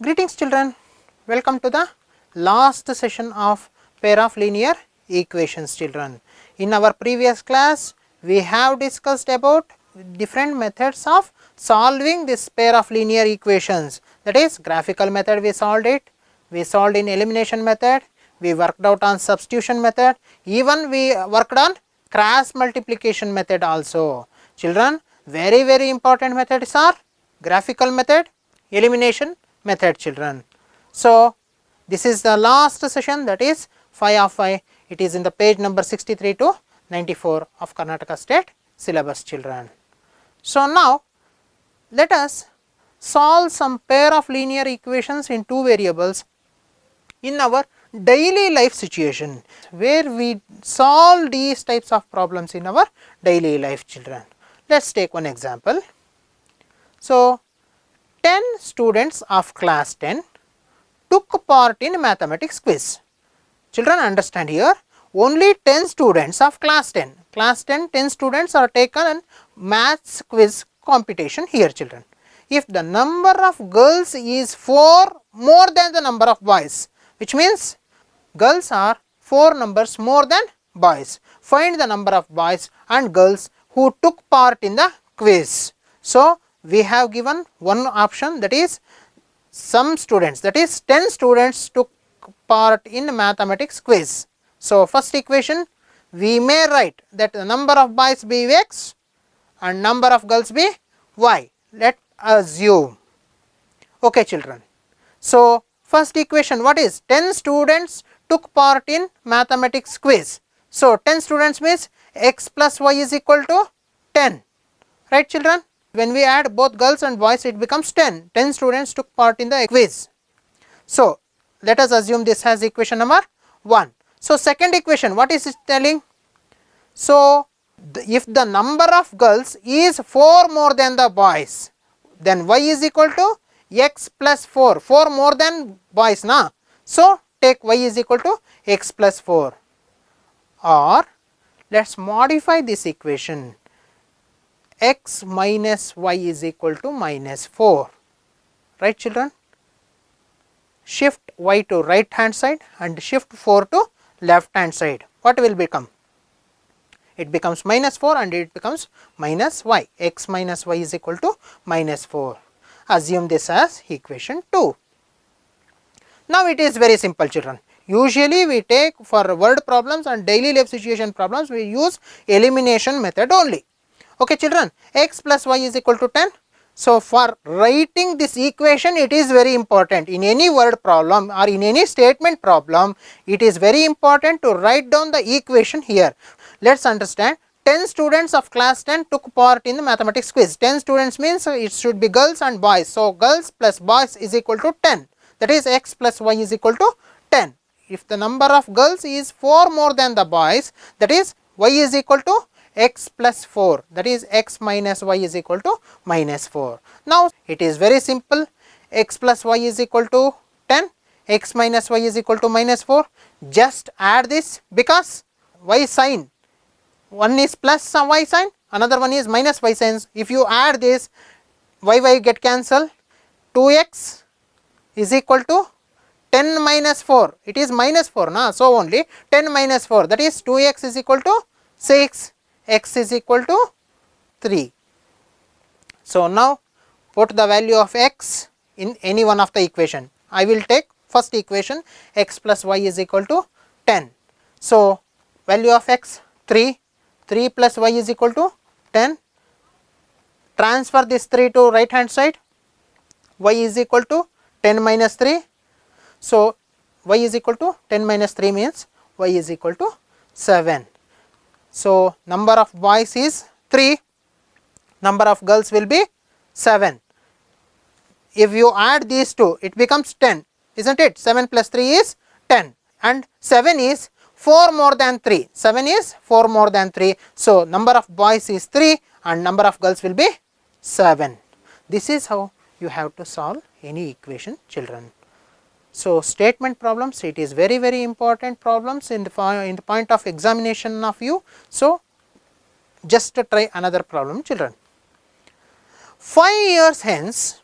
Greetings children, welcome to the last session of pair of linear equations children. In our previous class, we have discussed about different methods of solving this pair of linear equations, that is graphical method we solved it, we solved in elimination method, we worked out on substitution method, even we worked on cross multiplication method also. Children, very important methods are graphical method, elimination method children. So, this is the last session, that is 5 of 5, it is in the page number 63 to 94 of Karnataka State syllabus children. So, now let us solve some pair of linear equations in two variables in our daily life situation, where we solve these types of problems in our daily life children. Let us take one example. So, 10 students of class 10 took part in mathematics quiz. Children, understand here, only 10 students of class 10, 10 students are taken in maths quiz competition here children. If the number of girls is 4 more than the number of boys, which means girls are 4 numbers more than boys, find the number of boys and girls who took part in the quiz. So, we have given one option, that is some students, that is 10 students took part in mathematics quiz. So, first equation we may write that the number of boys be x and number of girls be y. Let us assume. Okay children. So, first equation what is? 10 students took part in mathematics quiz. So, 10 students means x plus y is equal to 10, right children? When we add both girls and boys, it becomes 10. 10 students took part in the quiz. So, let us assume this has equation number 1. So, second equation, what is it telling? So, if the number of girls is 4 more than the boys, then y is equal to x plus 4, 4 more than boys na. So, take y is equal to x plus 4, or let us modify this equation, x minus y is equal to minus 4, right children? Shift y to right hand side and shift 4 to left hand side. What will become? It becomes minus 4 and it becomes minus y. X minus y is equal to minus 4. Assume this as equation 2. Now, it is very simple children. Usually, we take for word problems and daily life situation problems, we use elimination method only. Okay children, x plus y is equal to 10. So, for writing this equation, it is very important. In any word problem or in any statement problem, it is very important to write down the equation here. Let us understand, 10 students of class 10 took part in the mathematics quiz. 10 students means it should be girls and boys. So, girls plus boys is equal to 10, that is x plus y is equal to 10. If the number of girls is 4 more than the boys, that is y is equal to x plus 4, that is x minus y is equal to minus 4. Now, it is very simple, x plus y is equal to 10, x minus y is equal to minus 4. Just add this, because y sign, one is plus y sign, another one is minus y sign. If you add this, y get cancelled, 2x is equal to 10 minus 4, it is minus 4 na, so only 10 minus 4, that is 2x is equal to 6, x is equal to 3. So, now put the value of x in any one of the equation. I will take first equation, x plus y is equal to 10. So, value of x 3, 3 plus y is equal to 10. Transfer this 3 to right hand side, y is equal to 10 minus 3. So, y is equal to 10 minus 3 means y is equal to 7. So, number of boys is 3, number of girls will be 7. If you add these two, it becomes 10, isn't it? 7 plus 3 is 10 and 7 is 4 more than 3, 7 is 4 more than 3. So, number of boys is 3 and number of girls will be 7. This is how you have to solve any equation children. So, statement problems, it is very important problems in the point of examination of you. So, just try another problem children. 5 years hence,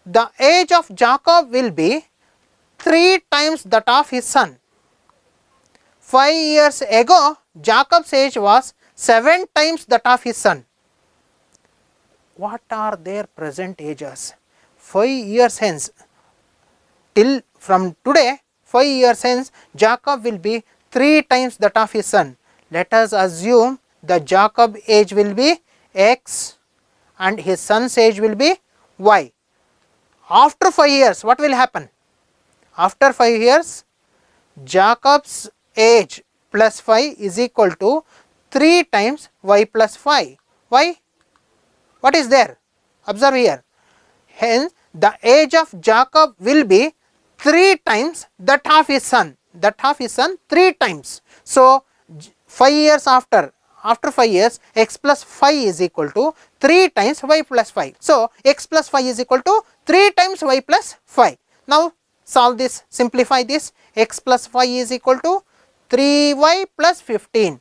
the age of Jacob will be 3 times that of his son. 5 years ago, Jacob's age was 7 times that of his son. What are their present ages? 5 years hence, till from today, 5 years hence, Jacob will be 3 times that of his son. Let us assume the Jacob age will be x and his son's age will be y. After 5 years, what will happen? After 5 years, Jacob's age plus 5 is equal to 3 times y plus 5. Why? What is there? Observe here. Hence, the age of Jacob will be 3 times that of his son. That of his son 3 times. So, 5 years after 5 years, x plus 5 is equal to 3 times y plus 5. So, x plus 5 is equal to 3 times y plus 5. Now, solve this, simplify this. X plus 5 is equal to 3y plus 15.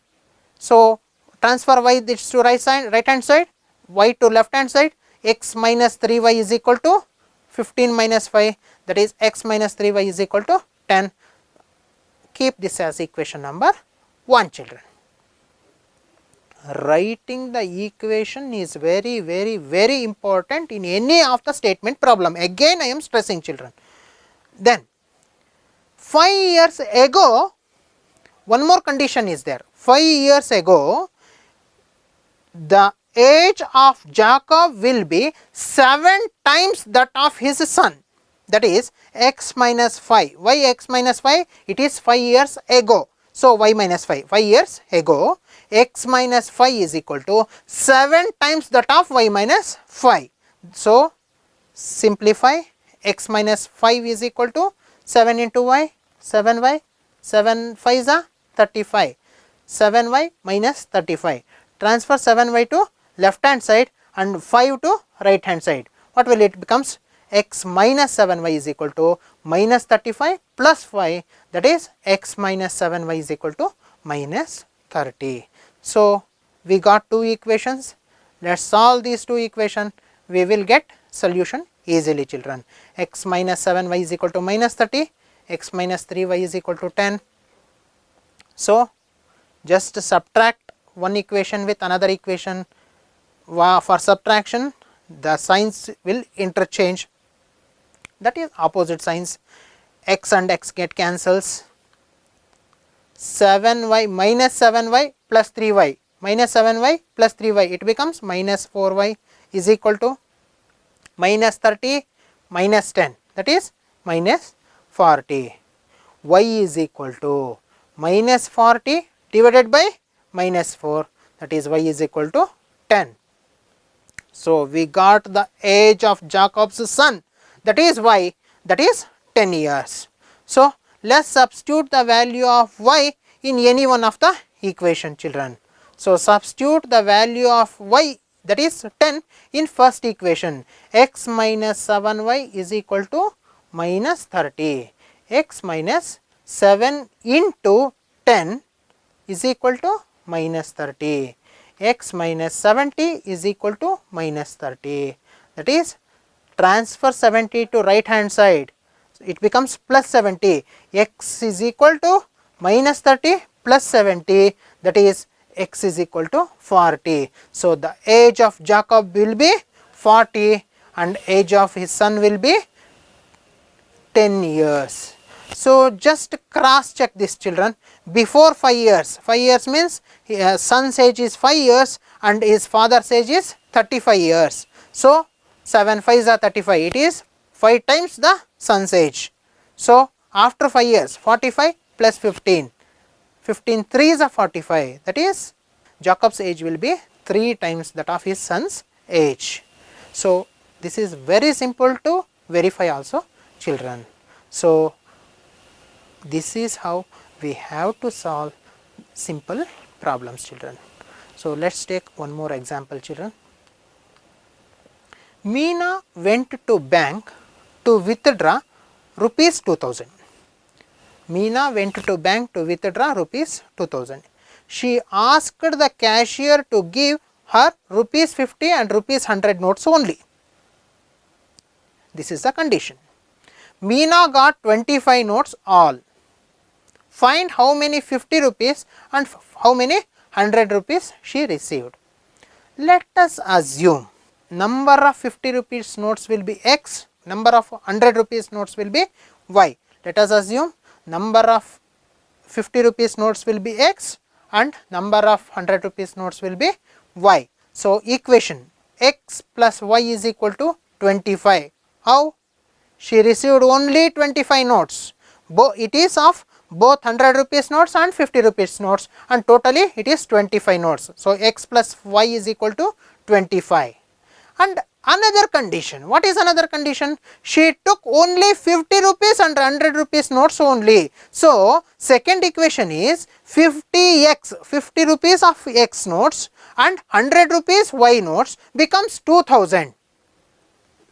So, transfer y this to right hand side, y to left hand side. X minus 3y is equal to 15 minus 5, that is x minus 3y is equal to 10. Keep this as equation number 1, children. Writing the equation is very important in any of the statement problem. Again I am stressing, children. Then 5 years ago, one more condition is there. 5 years ago, the age of Jacob will be 7 times that of his son, that is x minus 5. Why x minus 5? It is 5 years ago. So, y minus 5, 5 years ago, x minus 5 is equal to 7 times that of y minus 5. So, simplify, x minus 5 is equal to 7 into y, 7y, 7 5s are 35, 7y minus 35. Transfer 7y to left hand side and 5 to right hand side. What will it becomes? X minus 7y is equal to minus 35 plus 5, that is x minus 7y is equal to minus 30. So, we got 2 equations. Let us solve these 2 equations. We will get solution easily, children. X minus 7y is equal to minus 30, x minus 3y is equal to 10. So, just subtract one equation with another equation. For subtraction, the signs will interchange, that is opposite signs. X and x get cancels. 7y minus 7y plus 3y, minus 7y plus 3y, it becomes minus 4y is equal to minus 30 minus 10, that is minus 40. Y is equal to minus 40 divided by minus 4, that is y is equal to 10. So, we got the age of Jacob's son, that is y, that is 10 years. So, let us substitute the value of y in any one of the equation, children. So, substitute the value of y, that is 10, in first equation. X minus 7y is equal to minus 30. X minus 7 into 10 is equal to minus 30. X minus 70 is equal to minus 30, that is transfer 70 to right hand side, it becomes plus 70. X is equal to minus 30 plus 70, that is x is equal to 40. So, the age of Jacob will be 40 and age of his son will be 10 years. So, just cross check this, children. Before 5 years, 5 years means his son's age is 5 years and his father's age is 35 years. So, 7 5s are 35, it is 5 times the son's age. So, after 5 years, 45 plus 15, 15 3s are 45, that is Jacob's age will be 3 times that of his son's age. So, this is very simple to verify also, children. So, this is how we have to solve simple problems, children. So, let us take one more example, children. Meena went to bank to withdraw rupees 2000. Meena went to bank to withdraw rupees 2000. She asked the cashier to give her rupees 50 and rupees 100 notes only. This is the condition. Meena got 25 notes all. Find how many 50 rupees and how many 100 rupees she received. Let us assume number of 50 rupees notes will be X, number of 100 rupees notes will be Y. Let us assume number of 50 rupees notes will be X and number of 100 rupees notes will be Y. So, equation X plus Y is equal to 25. How? She received only 25 notes. It is of both 100 rupees notes and 50 rupees notes, and totally it is 25 notes. So, X plus Y is equal to 25. And another condition, what is another condition? She took only 50 rupees and 100 rupees notes only. So, second equation is 50x, 50 rupees of X notes and 100 rupees Y notes becomes 2000.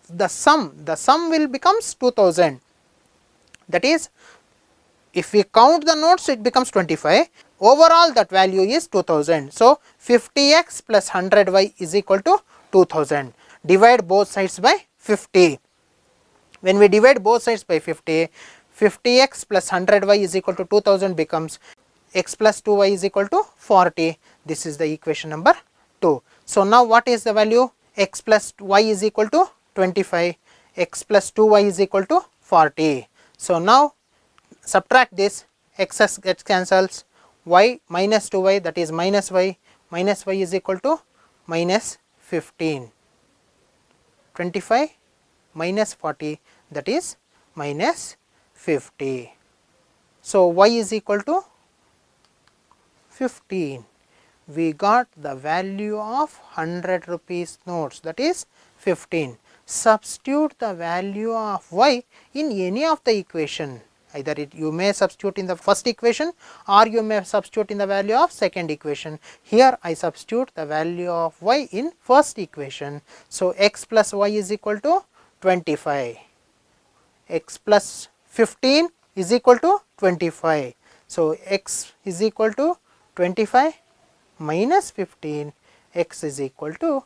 The sum will becomes 2000. That is, if we count the notes, it becomes 25. Overall, that value is 2000. So, 50x plus 100y is equal to 2000. Divide both sides by 50. When we divide both sides by 50, 50x plus 100y is equal to 2000 becomes x plus 2y is equal to 40. This is the equation number 2. So, now what is the value? X plus y is equal to 25, x plus 2y is equal to 40. So, now subtract this, x gets cancels, y minus 2y, that is minus y is equal to minus 15. 25 minus 40, that is minus 50. So, y is equal to 15. We got the value of 100 rupees notes, that is 15. Substitute the value of y in any of the equation. Either you may substitute in the first equation or you may substitute in the value of second equation. Here I substitute the value of y in first equation. So, x plus y is equal to 25, x plus 15 is equal to 25. So, x is equal to 25 minus 15, x is equal to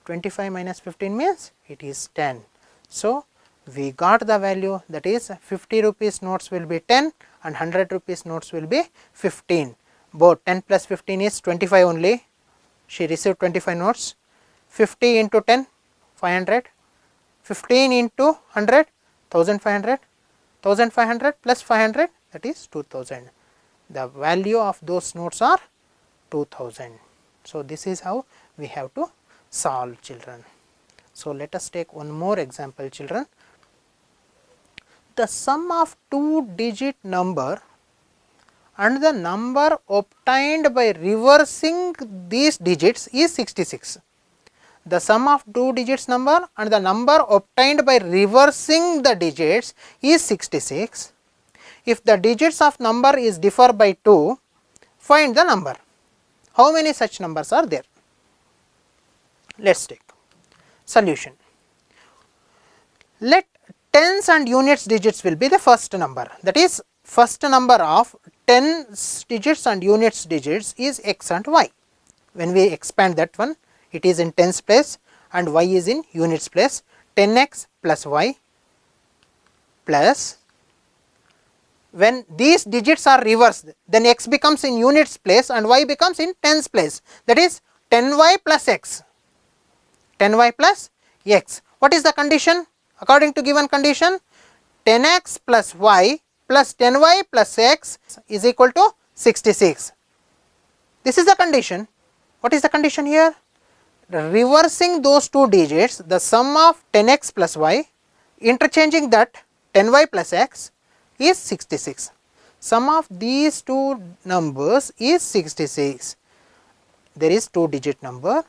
25 minus 15 means it is 10. So, we got the value, that is 50 rupees notes will be 10 and 100 rupees notes will be 15. Both 10 plus 15 is 25 only. She received 25 notes. 50 into 10, 500. 15 into 100, 1500. 1500 plus 500, that is 2000. The value of those notes are 2000. So, this is how we have to solve, children. So, let us take one more example, children. The sum of two digit number and the number obtained by reversing these digits is 66. The sum of two digits number and the number obtained by reversing the digits is 66. If the digits of number is differ by 2, find the number. How many such numbers are there? Let us take solution. Let tens and units digits will be the first number, that is first number of tens digits and units digits is x and y. When we expand that one, it is in tens place and y is in units place. 10x plus y plus, when these digits are reversed, then x becomes in units place and y becomes in tens place, that is 10y plus x. 10y plus x. What is the condition? According to given condition, 10x plus y plus 10y plus x is equal to 66. This is the condition. What is the condition here? Reversing those two digits, the sum of 10x plus y, interchanging that 10y plus x is 66. Sum of these two numbers is 66. There is two digit number.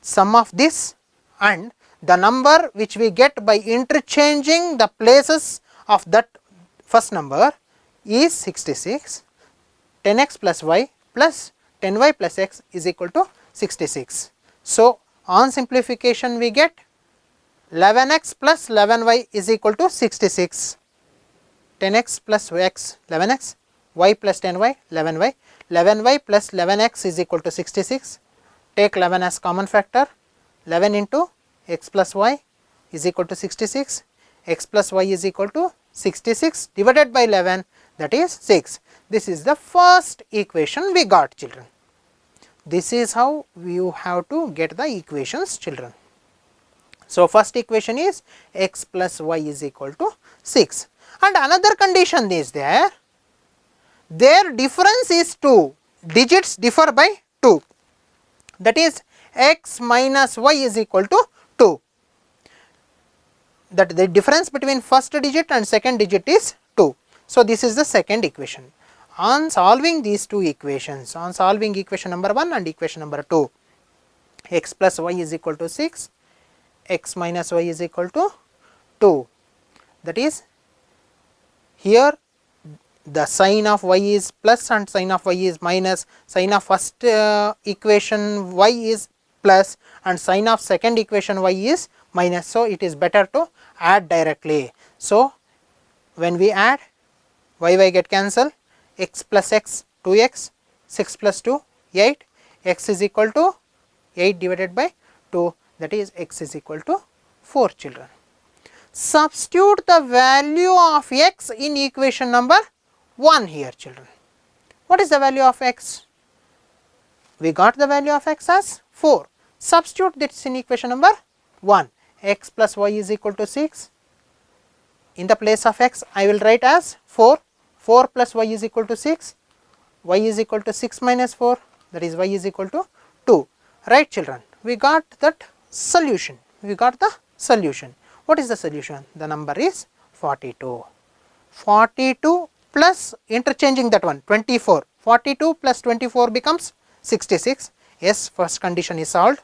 Sum of this and the number which we get by interchanging the places of that first number is 66. 10x plus y plus 10y plus x is equal to 66. So, on simplification we get 11x plus 11y is equal to 66. 10x plus x 11x, y plus 10y 11y, 11y plus 11x is equal to 66. Take 11 as common factor, 11 into x plus y is equal to 66, x plus y is equal to 66 divided by 11, that is 6. This is the first equation we got, children. This is how you have to get the equations, children. So, first equation is x plus y is equal to 6, and another condition is there, their difference is 2, digits differ by 2, that is x minus y is equal to 2, that the difference between first digit and second digit is 2. So, this is the second equation. On solving these two equations, on solving equation number 1 and equation number 2, x plus y is equal to 6, x minus y is equal to 2, that is here the sign of y is plus and sign of y is minus, sign of first equation y is plus and sign of second equation y is minus. So, it is better to add directly. So, when we add, y get cancelled, x plus x 2x, 6 plus 2 8, x is equal to 8 divided by 2, that is x is equal to 4, children. Substitute the value of x in equation number 1 here, children. What is the value of x? We got the value of x as 4. Substitute this in equation number 1. X plus y is equal to 6. In the place of x, I will write as 4. 4 plus y is equal to 6. Y is equal to 6 minus 4. That is y is equal to 2. Right, children? We got that solution. We got the solution. What is the solution? The number is 42. 42 plus interchanging that one 24, 42 plus 24 becomes 66. Yes, first condition is solved.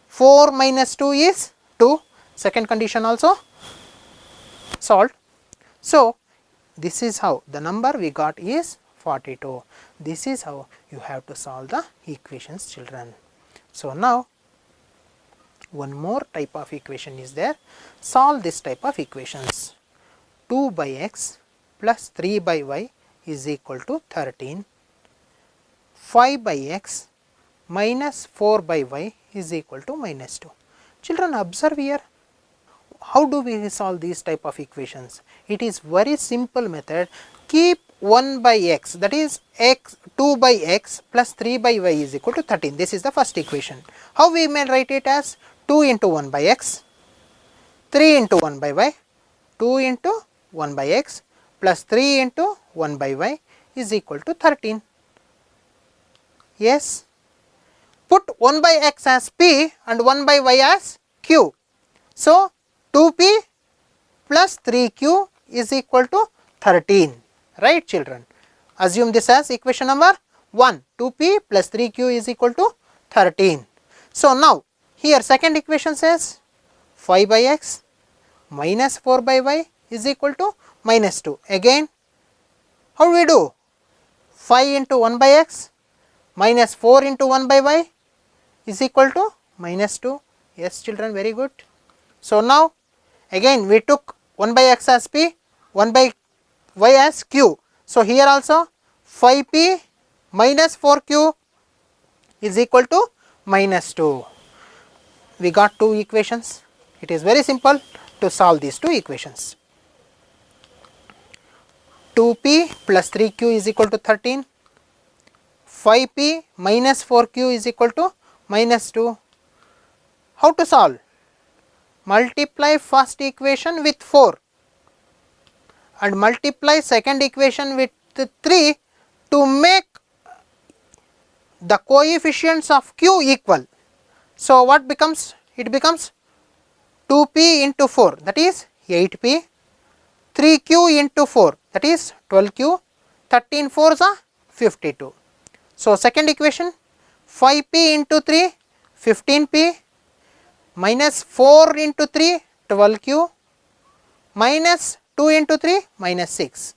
4 minus 2 is 2, second condition also solved. So, this is how the number we got is 42. This is how you have to solve the equations, children. So, now one more type of equation is there. Solve this type of equations. 2 by x plus 3 by y is equal to 13. 5 by x minus 4 by y is equal to minus 2. Children, observe here. How do we solve these type of equations? It is very simple method. Keep 1 by x, that is x 2 by x plus 3 by y is equal to 13. This is the first equation. How we may write it as 2 into 1 by x, 3 into 1 by y, 2 into 1 by x plus 3 into 1 by y is equal to 13. Yes. Put 1 by x as p and 1 by y as q. So, 2p plus 3q is equal to 13. Right, children? Assume this as equation number 1. 2p plus 3q is equal to 13. So, now here second equation says 5 by x minus 4 by y is equal to minus 2. Again, how do we do? 5 into 1 by x minus 4 into 1 by y is equal to minus 2. Yes, children, very good. So, now again we took 1 by x as p, 1 by y as q. So, here also 5p minus 4q is equal to minus 2. We got two equations. It is very simple to solve these two equations. 2p plus 3q is equal to 13. 5p minus 4q is equal to minus 2. How to solve? Multiply first equation with 4 and multiply second equation with 3 to make the coefficients of q equal. So, what becomes? It becomes 2p into 4, that is 8p, 3q into 4, that is 12q, 13 4s are 52. So, second equation 5p into 3 15p minus 4 into 3 12q minus 2 into 3 minus 6.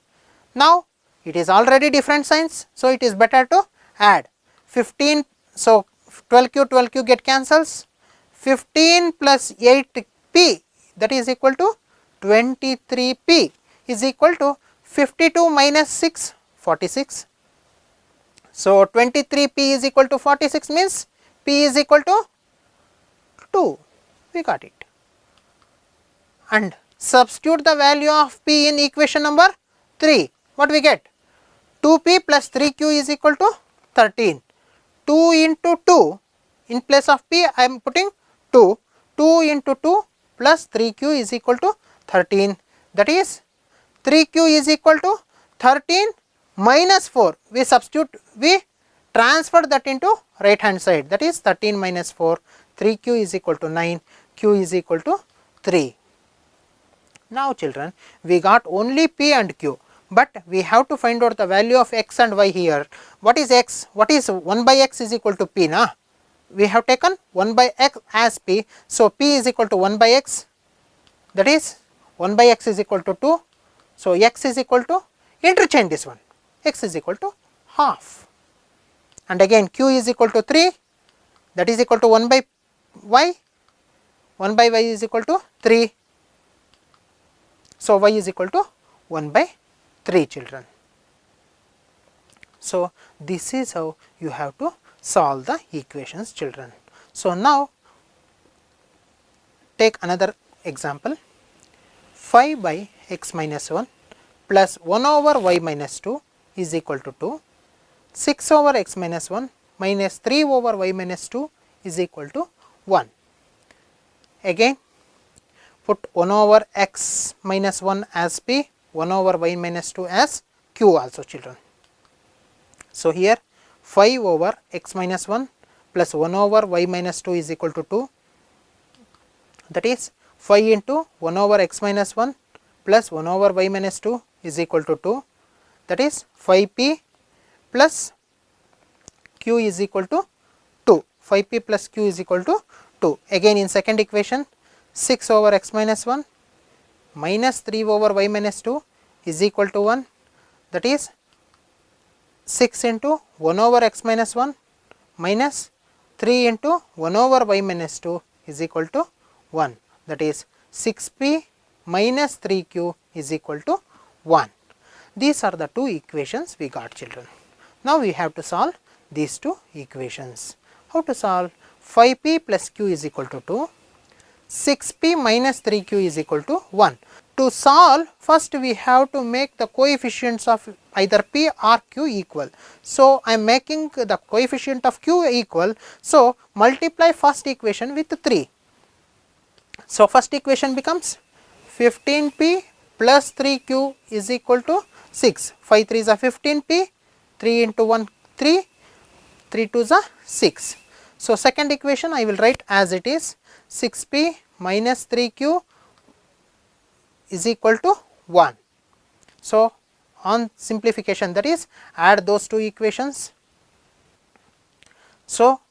Now, it is already different signs. So, it is better to add 15. So, 12q get cancels, 15 plus 8p, that is equal to 23p is equal to 52 minus 6 46. So, 23p is equal to 46 means p is equal to 2. We got it. and substitute the value of p in equation number 3. What we get? 2p plus 3q is equal to 13. 2 into 2, in place of p I am putting 2. 2 into 2 plus 3q is equal to 13. That is 3q is equal to 13 minus 4. We substitute, we transfer that into right hand side. That is 13 minus 4. 3q is equal to 9. Q is equal to 3. Now children, we got only p and q, but we have to find out the value of x and y here. What is x? What is 1 by x is equal to p, na? We have taken 1 by x as p, so p is equal to 1 by x, that is 1 by x is equal to 2, so x is equal to, interchange this one, x is equal to half, and again q is equal to 3, that is equal to 1 by y, 1 by y is equal to 3, so y is equal to 1 by 3 children. So this is how you have to solve the equations children. So now take another example. 5 by x minus 1 plus 1 over y minus 2 is equal to 2. 6 over x minus 1 minus 3 over y minus 2 is equal to 1. Again put 1 over x minus 1 as p, 1 over y minus 2 as q also children. So here 5 over x minus 1 plus 1 over y minus 2 is equal to 2, that is 5 into 1 over x minus 1 plus 1 over y minus 2 is equal to 2, that is 5p plus q is equal to 2, 5p plus q is equal to 2. Again in second equation, 6 over x minus 1 minus 3 over y minus 2 is equal to 1, that is 6 into 1 over x minus 1 minus 3 into 1 over y minus 2 is equal to 1, that is 6p minus 3q is equal to 1. These are the two equations we got children. Now we have to solve these two equations. How to solve? 5p plus q is equal to 2, 6p minus 3q is equal to 1. To solve, first we have to make the coefficients of either p or q equal. So I am making the coefficient of q equal, so multiply first equation with 3. So first equation becomes 15p plus 3q is equal to 6. 5 3s are 15p, 3 into 1 3, 3 2s are 6. So second equation I will write as it is, 6p minus 3q is equal to 1. So on simplification, that is add those two equations. So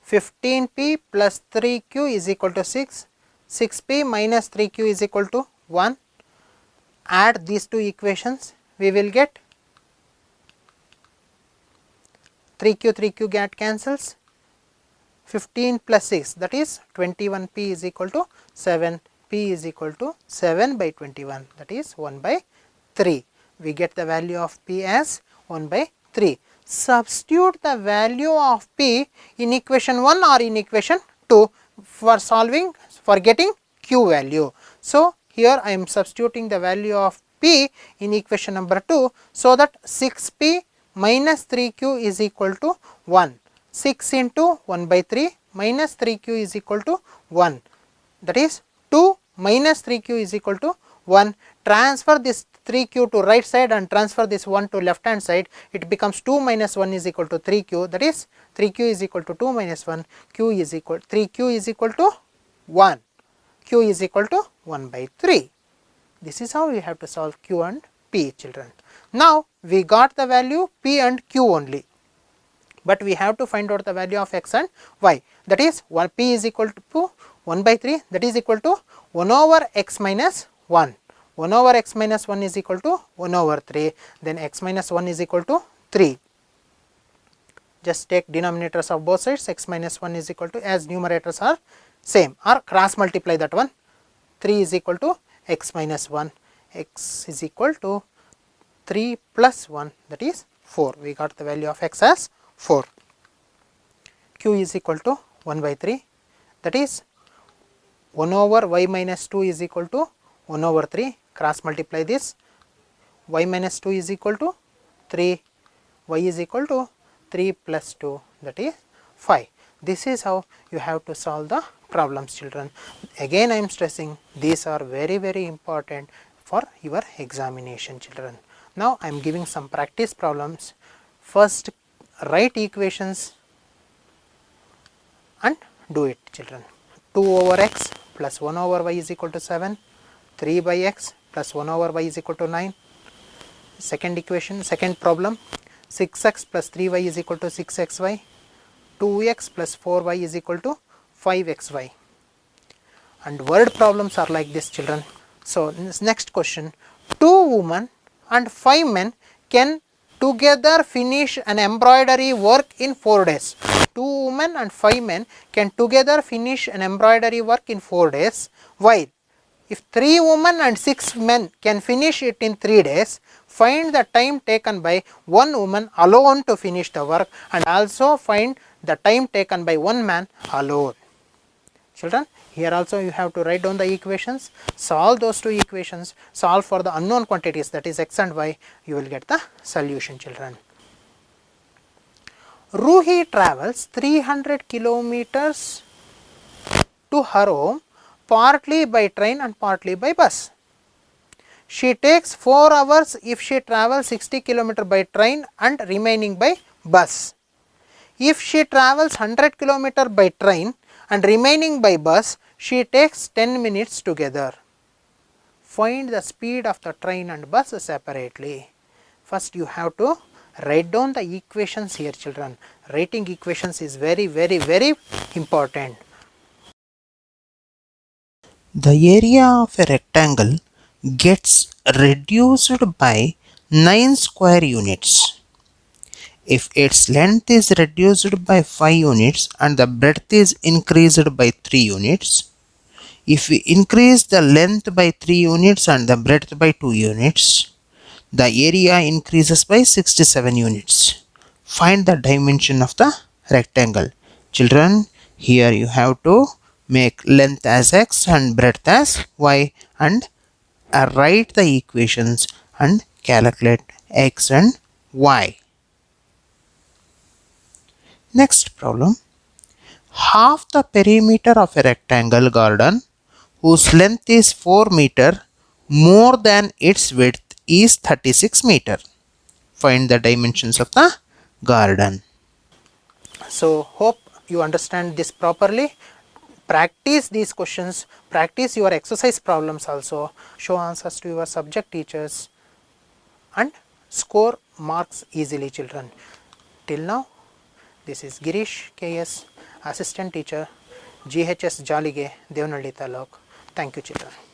15p plus 3q is equal to 6, 6p minus 3q is equal to 1. Add these two equations, we will get 3q get cancels, 15 plus 6, that is 21p is equal to 7, p is equal to 7 by 21, that is 1 by 3. We get the value of p as 1 by 3. Substitute the value of p in equation 1 or in equation 2 for solving, for getting q value. So here I am substituting the value of p in equation number 2, so that 6p minus 3q is equal to 1. 6 into 1 by 3 minus 3q is equal to 1, that is 2 minus 3q is equal to 1. Transfer this 3q to right side and transfer this 1 to left hand side, it becomes 2 minus 1 is equal to 3q, that is 3q is equal to 2 minus 1, q is equal, 3q is equal to 1, q is equal to 1 by 3. This is how we have to solve q and p children. Now we got the value p and q only, but we have to find out the value of x and y, that is p is equal to 1 by 3, that is equal to 1 over x minus 1. 1 over x minus 1 is equal to 1 over 3, then x minus 1 is equal to 3. Just take denominators of both sides, x minus 1 is equal to, as numerators are same, or cross multiply that one, 3 is equal to x minus 1, x is equal to 3 plus 1, that is 4. We got the value of x as 4. Q is equal to 1 by 3, that is 1 over y minus 2 is equal to 1 over 3, cross multiply this, y minus 2 is equal to 3, y is equal to 3 plus 2, that is 5. This is how you have to solve the problems, children. Again I am stressing, these are very important for your examination, children. Now I am giving some practice problems. First write equations and do it, children. 2 over x plus 1 over y is equal to 7, 3 by x plus 1 over y is equal to 9. Second equation, second problem, 6x plus 3y is equal to 6xy, 2x plus 4y is equal to 5xy. And word problems are like this, children. So this next question, 2 women and 5 men can together finish an embroidery work in 4 days. 2 women and 5 men can together finish an embroidery work in 4 days, while if 3 women and 6 men can finish it in 3 days, find the time taken by 1 woman alone to finish the work, and also find the time taken by 1 man alone. Children, here also you have to write down the equations, solve those two equations, solve for the unknown quantities, that is x and y, you will get the solution, children. Ruhi travels 300 kilometers to her home, partly by train and partly by bus. She takes 4 hours if she travels 60 km by train and remaining by bus. If she travels 100 km by train and remaining by bus, she takes 10 minutes together. Find the speed of the train and bus separately. First you have to write down the equations here, children. Writing equations is very important. The area of a rectangle gets reduced by 9 square units if its length is reduced by 5 units and the breadth is increased by 3 units. If we increase the length by 3 units and the breadth by 2 units, the area increases by 67 units. Find the dimension of the rectangle. Children, here you have to make length as x and breadth as y and write the equations and calculate x and y. Next problem. Half the perimeter of a rectangle garden whose length is 4 meter more than its width is 36 meter. Find the dimensions of the garden. So hope you understand this properly. Practice these questions, practice your exercise problems also, show answers to your subject teachers and score marks easily, children. Till now, this is Girish KS, assistant teacher, GHS Jalige, Devnalli Taluk. Thank you, children.